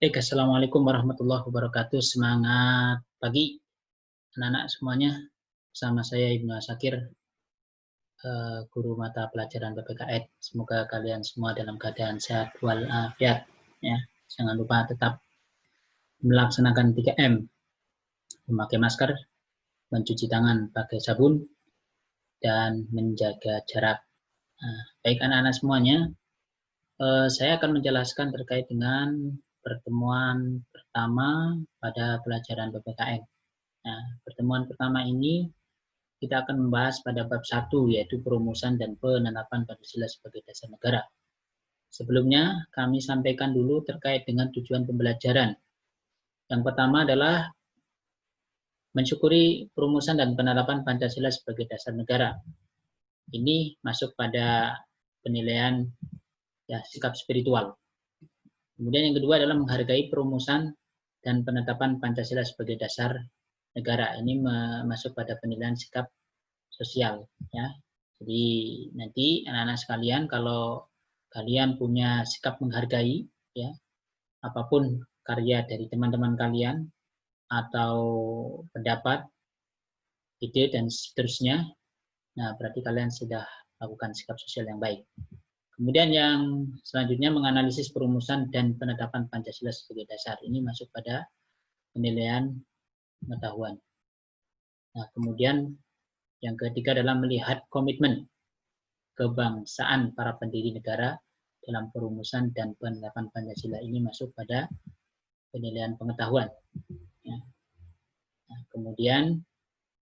Assalamualaikum warahmatullahi wabarakatuh. Semangat pagi anak-anak semuanya. Bersama saya Ibnu Asakir, guru mata pelajaran PPKN. Semoga kalian semua dalam keadaan sehat walafiat. Ya, jangan lupa tetap melaksanakan 3M, memakai masker, mencuci tangan pakai sabun, dan menjaga jarak. Baik anak-anak semuanya, saya akan menjelaskan terkait dengan pertemuan pertama pada pelajaran PPKN. Nah, pertemuan pertama ini kita akan membahas pada bab 1, yaitu perumusan dan penetapan Pancasila sebagai dasar negara. Sebelumnya, kami sampaikan dulu terkait dengan tujuan pembelajaran. Yang pertama adalah mensyukuri perumusan dan penetapan Pancasila sebagai dasar negara. Ini masuk pada penilaian sikap spiritual. Kemudian yang kedua adalah menghargai perumusan dan penetapan Pancasila sebagai dasar negara. Ini masuk pada penilaian sikap sosial, ya. Jadi nanti anak-anak sekalian, kalau kalian punya sikap menghargai, ya, apapun karya dari teman-teman kalian atau pendapat, ide dan seterusnya, nah berarti kalian sudah lakukan sikap sosial yang baik. Kemudian yang selanjutnya menganalisis perumusan dan penetapan Pancasila sebagai dasar. Ini masuk pada penilaian pengetahuan. Nah, kemudian yang ketiga adalah melihat komitmen kebangsaan para pendiri negara dalam perumusan dan penerapan Pancasila. Ini masuk pada penilaian pengetahuan. Ya. Nah, kemudian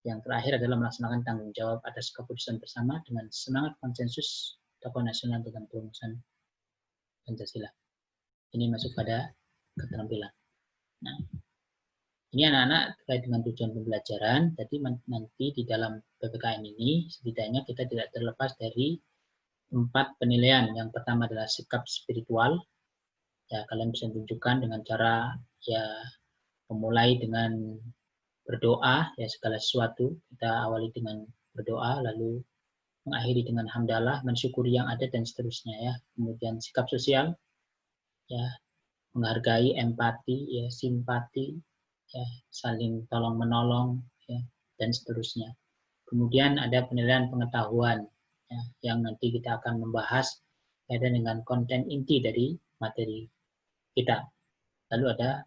yang terakhir adalah melaksanakan tanggung jawab atas keputusan bersama dengan semangat konsensus tokoh nasional dalam perumusan Pancasila. Ini masuk pada keterampilan. Nah, ini anak-anak terkait dengan tujuan pembelajaran. Jadi nanti di dalam PPKN ini setidaknya kita tidak terlepas dari 4 penilaian. Yang pertama adalah sikap spiritual. Ya, kalian bisa tunjukkan dengan cara ya memulai dengan berdoa, ya segala sesuatu kita awali dengan berdoa, lalu mengakhiri dengan hamdalah, mensyukuri yang ada dan seterusnya, ya. Kemudian sikap sosial, ya menghargai, empati, ya simpati, ya saling tolong menolong, ya dan seterusnya. Kemudian ada penilaian pengetahuan, ya, yang nanti kita akan membahas kaitan dengan konten inti dari materi kita. Lalu ada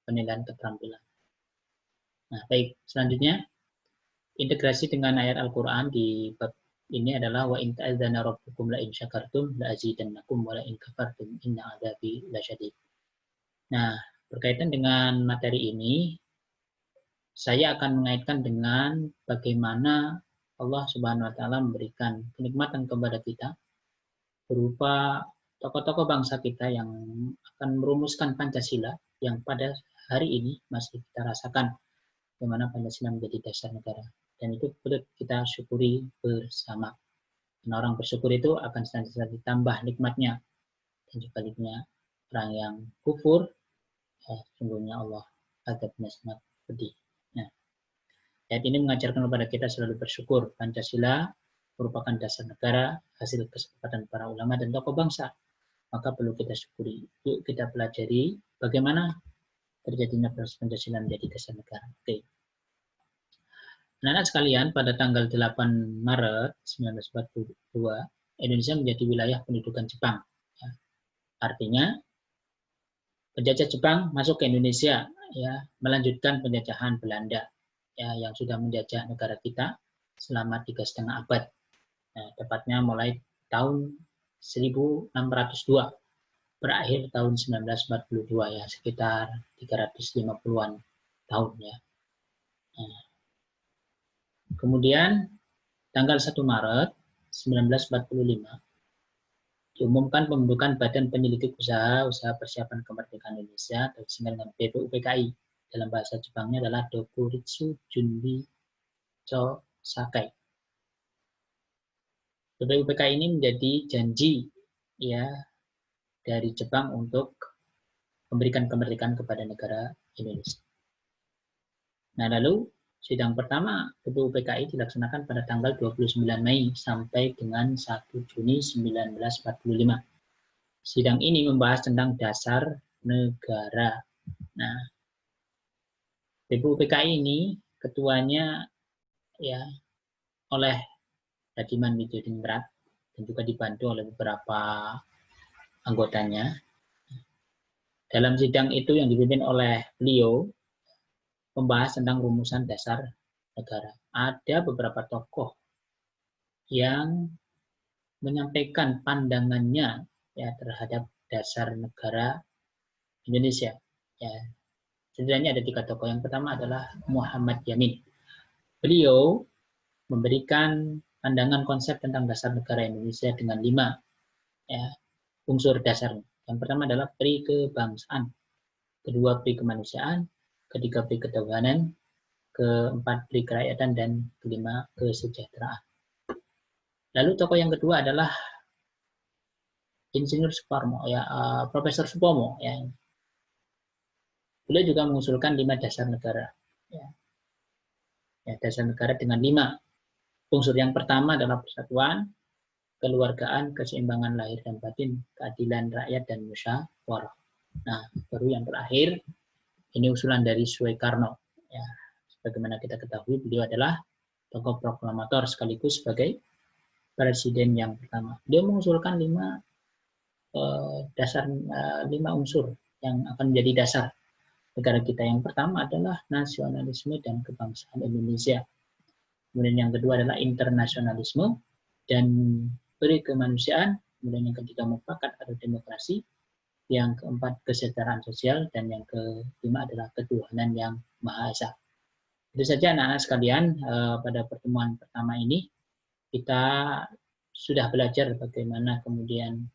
penilaian keterampilan. Nah, baik, selanjutnya integrasi dengan ayat Al-Qur'an di bab ini adalah wa in ta'adzana rabbukum la in syakartum la azidannakum wa la in kafartum inna adzabi lasyadid. Nah, berkaitan dengan materi ini saya akan mengaitkan dengan bagaimana Allah Subhanahu wa taala memberikan kenikmatan kepada kita berupa tokoh-tokoh bangsa kita yang akan merumuskan Pancasila yang pada hari ini masih kita rasakan bagaimana Pancasila menjadi dasar negara. Dan itu perlu kita syukuri bersama. Karena orang bersyukur itu akan senantiasa ditambah nikmatnya. Dan sebaliknya orang yang kufur, sungguhnya Allah azabnya sangat pedih. Nah, ayat ini mengajarkan kepada kita selalu bersyukur. Pancasila merupakan dasar negara, hasil kesepakatan para ulama dan tokoh bangsa. Maka perlu kita syukuri. Yuk kita pelajari bagaimana terjadinya proses Pancasila menjadi dasar negara. Oke. Anak-anak sekalian, pada tanggal 8 Maret 1942, Indonesia menjadi wilayah pendudukan Jepang. Ya. Artinya, penjajah Jepang masuk ke Indonesia, ya, melanjutkan penjajahan Belanda, ya, yang sudah menjajah negara kita selama 3,5 abad. Nah, tepatnya mulai tahun 1602, berakhir tahun 1942, ya, sekitar 350-an tahun, ya. Nah, kemudian tanggal 1 Maret 1945 diumumkan pembentukan Badan Penyelidik Usaha Persiapan Kemerdekaan Indonesia atau disingkat dengan BPUPKI. Dalam bahasa Jepangnya adalah Dokuritsu Junbi Cho Sakai. BPUPKI ini menjadi janji, ya, dari Jepang untuk memberikan kemerdekaan kepada negara Indonesia. Nah, lalu sidang pertama BPUPKI dilaksanakan pada tanggal 29 Mei sampai dengan 1 Juni 1945. sidang ini membahas tentang dasar negara. Nah, BPUPKI ini ketuanya ya oleh Radiman Widodingrat dan juga dibantu oleh beberapa anggotanya. Dalam sidang itu yang dipimpin oleh beliau membahas tentang rumusan dasar negara. Ada beberapa tokoh yang menyampaikan pandangannya ya terhadap dasar negara Indonesia. Ya, setidaknya ada 3 tokoh. Yang pertama adalah Muhammad Yamin. Beliau memberikan pandangan konsep tentang dasar negara Indonesia dengan 5 ya, unsur dasarnya. Yang pertama adalah pri kebangsaan, kedua pri kemanusiaan, ketiga pri ketuhanan, keempat pri kerakyatan, dan kelima kesejahteraan. Lalu tokoh yang kedua adalah Insinyur Suparmo, ya, Profesor Supomo. Ya. Beliau juga mengusulkan 5 dasar negara. Ya. Ya, dasar negara dengan 5 unsur. Yang pertama adalah persatuan, keluargaan, keseimbangan lahir dan batin, keadilan rakyat, dan musyawarah. Nah, baru yang terakhir, ini usulan dari Soekarno. Ya, sebagaimana kita ketahui, beliau adalah tokoh proklamator sekaligus sebagai presiden yang pertama. Dia mengusulkan 5 unsur yang akan menjadi dasar negara kita. Yang pertama adalah nasionalisme dan kebangsaan Indonesia. Kemudian yang kedua adalah internasionalisme dan kemanusiaan. Kemudian yang ketiga mufakat atau demokrasi. Yang keempat kesejahteraan sosial, dan yang kelima adalah ketuhanan yang Maha Esa. Itu saja anak-anak sekalian, pada pertemuan pertama ini kita sudah belajar bagaimana kemudian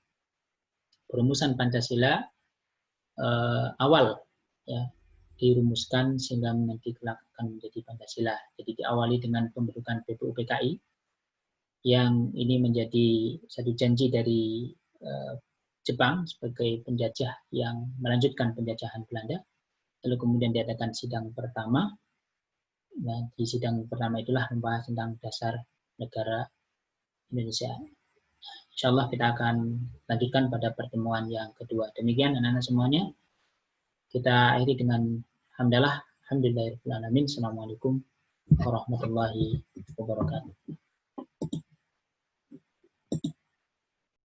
perumusan Pancasila awal ya dirumuskan sehingga nanti kelak akan menjadi Pancasila. Jadi diawali dengan pembentukan BPUPKI yang ini menjadi satu janji dari Jepang sebagai penjajah yang melanjutkan penjajahan Belanda. Lalu kemudian diadakan sidang pertama. Nah, di sidang pertama itulah membahas tentang dasar negara Indonesia. Insya Allah kita akan lanjutkan pada pertemuan yang kedua. Demikian anak-anak semuanya. Kita akhiri dengan hamdalah. Alhamdulillahirrahmanirrahim. Assalamualaikum warahmatullahi wabarakatuh.